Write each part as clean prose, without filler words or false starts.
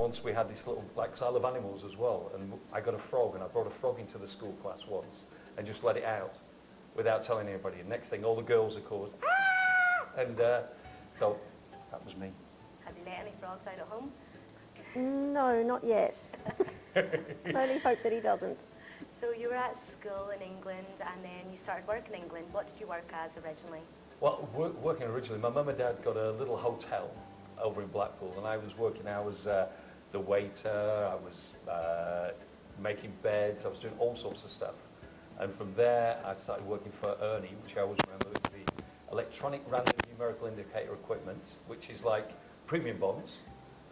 once we had this little, like, 'cause I love animals as well, and I got a frog, and I brought a frog into the school class once, and just let it out without telling anybody. And next thing, all the girls, of course, ah! And so that was me. Has he let any frogs out at home? No, not yet. I only hope that he doesn't. So you were at school in England, and then you started work in England. What did you work as originally? Well, working originally, my mum and dad got a little hotel over in Blackpool, and I was working. I was the waiter. I was making beds. I was doing all sorts of stuff. And from there, I started working for Ernie, which I always remember is the electronic random numerical indicator equipment, which is like premium bonds.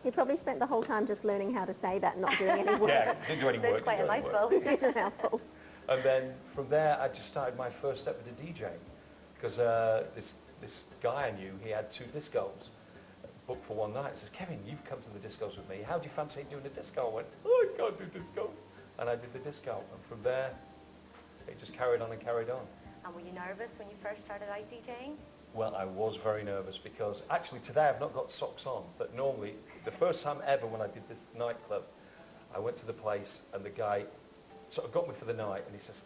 He probably spent the whole time just learning how to say that, not doing any work. Yeah, didn't do any So work. it's quite a mouthful. It's a mouthful. And then from there, I just started my first step into DJing, because this guy I knew, he had 2 discos booked for one night. He says, Kevin, you've come to the discos with me. How do you fancy doing a disco? I went, oh, I can't do discos. And I did the disco. And from there, it just carried on and carried on. And were you nervous when you first started out DJing? Well, I was very nervous because actually today I've not got socks on, but normally, the first time ever when I did this nightclub, I went to the place and the guy sort of got me for the night and he says,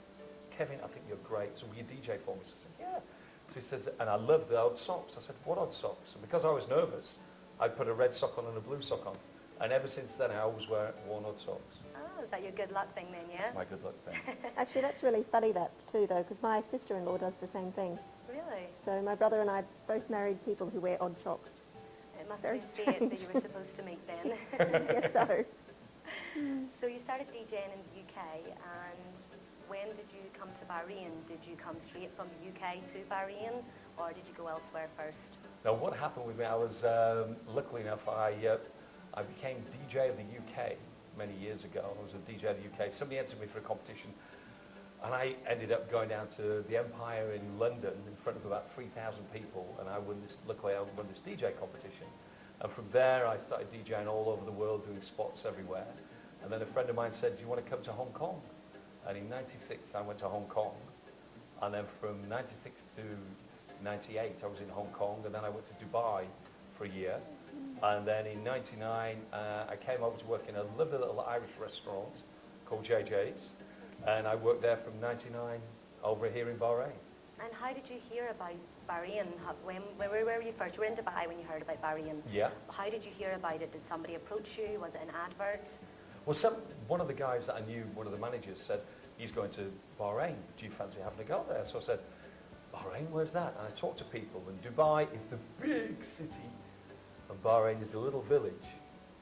Kevin, I think you're great, so will you DJ for me? So I said, yeah. So he says, and I love the odd socks. I said, what odd socks? And because I was nervous, I put a red sock on and a blue sock on. And ever since then, I always worn odd socks. Oh, is that your good luck thing then, yeah? That's my good luck thing. Actually, that's really funny that too, though, because my sister-in-law does the same thing. Really? So my brother and I both married people who wear odd socks. It must Very have been fate that you were supposed to meet then. Yes, so. So you started DJing in the UK, and when did you come to Bahrain? Did you come straight from the UK to Bahrain, or did you go elsewhere first? Now, what happened with me, I was, luckily enough, I became DJ of the UK many years ago. I was a DJ of the UK. Somebody entered me for a competition, and I ended up going down to the Empire in London in front of about 3,000 people, and luckily I won this DJ competition. And from there, I started DJing all over the world, doing spots everywhere. And then a friend of mine said, do you want to come to Hong Kong? And in '96, I went to Hong Kong. And then from '96 to '98, I was in Hong Kong, and then I went to Dubai for a year. And then in '99, I came over to work in a lovely little Irish restaurant called JJ's. And I worked there from '99 over here in Bahrain. And how did you hear about Bahrain? Where were you first? You were in Dubai when you heard about Bahrain. Yeah. How did you hear about it? Did somebody approach you? Was it an advert? Well, one of the guys that I knew, one of the managers, said, he's going to Bahrain. Do you fancy having a go there? So I said, Bahrain, where's that? And I talked to people, and Dubai is the big city, and Bahrain is a little village.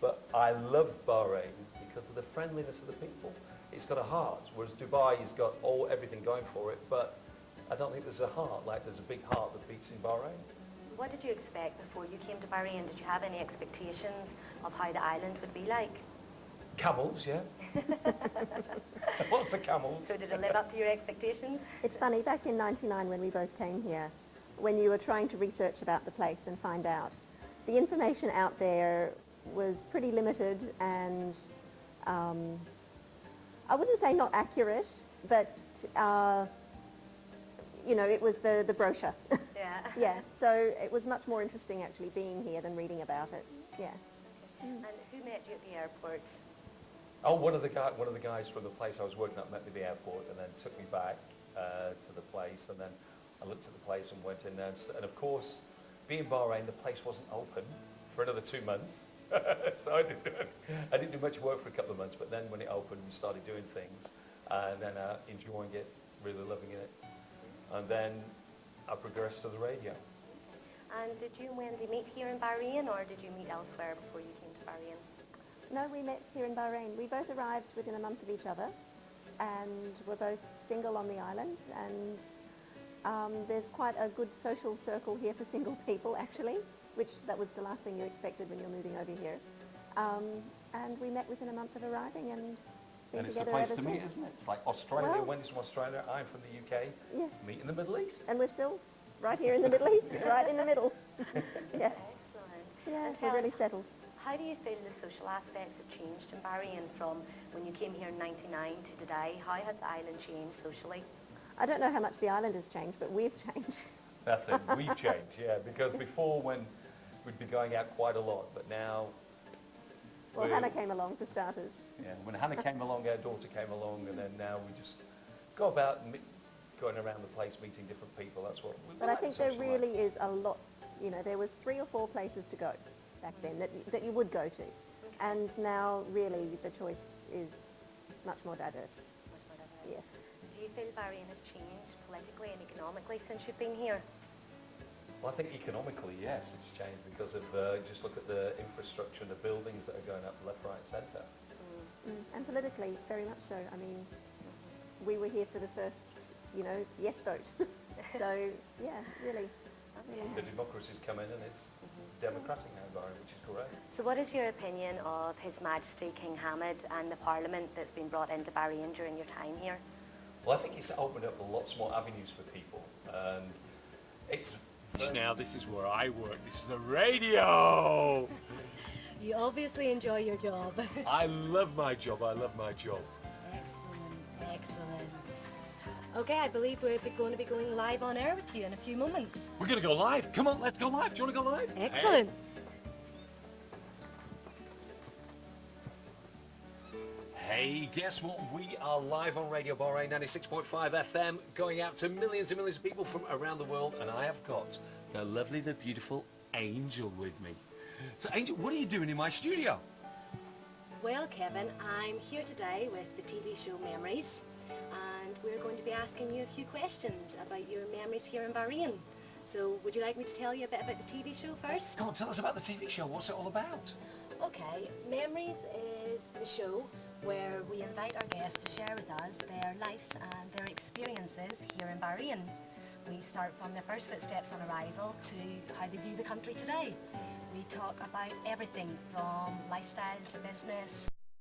But I love Bahrain because of the friendliness of the people. It's got a heart, whereas Dubai has got everything going for it, but I don't think there's a heart, like there's a big heart that beats in Bahrain. What did you expect before you came to Bahrain? Did you have any expectations of how the island would be like? Camels, yeah. Lots of camels. So did it live up to your expectations? It's funny, back in '99 when we both came here, when you were trying to research about the place and find out, the information out there was pretty limited and I wouldn't say not accurate, but you know, it was the brochure. Yeah. Yeah, so it was much more interesting actually being here than reading about it. Yeah. And who met you at the airport? Oh, one of the guys from the place I was working at met me at the airport and then took me back to the place, and then I looked at the place and went in there. And of course, being Bahrain, the place wasn't open for another 2 months. So I didn't do much work for a couple of months, but then when it opened, we started doing things and then enjoying it, really loving it. And then I progressed to the radio. And did you and Wendy meet here in Bahrain, or did you meet elsewhere before you came to Bahrain? No, we met here in Bahrain. We both arrived within a month of each other and were both single on the island, and there's quite a good social circle here for single people actually, which that was the last thing you expected when you're moving over here. And we met within a month of arriving and been And it's the together place ever to meet, since. isn't it? It's like Australia, Well, Wendy's from Australia, I'm from the UK, Yes, meet in the Middle East. and we're still right here in the Middle East, right in the middle. Yeah, Excellent. yeah, And we're tell really us, settled. how do you feel the social aspects have changed in Bahrain from when you came here in '99 to today? How has the island changed socially? I don't know how much the island has changed, but we've changed. That's it, we've changed, yeah, because before when we'd be going out quite a lot, but now Well, Hannah came along for starters. Yeah, when Hannah came along, our daughter came along, and then now we just go about going around the place, meeting different people. That's what we But like I think the there social life. really is a lot, you know, there was 3 or 4 places to go back then that you would go to. And now really the choice is much more diverse. Much more diverse. Yes. Do you feel Bahrain has changed politically and economically since you've been here? Well, I think economically, yes, it's changed because of just look at the infrastructure and the buildings that are going up left, right, centre. And politically, very much so. I mean, we were here for the first, you know, yes vote. So, yeah, really. The democracy's come in and it's democratic now, Bahrain, which is great. So what is your opinion of His Majesty King Hamad and the Parliament that's been brought into Bahrain during your time here? Well, I think it's opened up lots more avenues for people, and it's Now this is where I work. This is the radio. You obviously enjoy your job. I love my job. I love my job. Excellent, excellent. Okay, I believe we're going to be going live on air with you in a few moments. We're going to go live. Come on, let's go live. Do you want to go live? Excellent. Hey, guess what? We are live on Radio Bahrain 96.5 FM, going out to millions and millions of people from around the world, and I have got the lovely, the beautiful Angel with me. So, Angel, what are you doing in my studio? Well, Kevin, I'm here today with the TV show Memories, and we're going to be asking you a few questions about your memories here in Bahrain. So, would you like me to tell you a bit about the TV show first? Come on, tell us about the TV show. What's it all about? Okay, Memories is the show where we invite our guests to share with us their lives and their experiences here in Bahrain. We start from their first footsteps on arrival to how they view the country today. We talk about everything from lifestyle to business.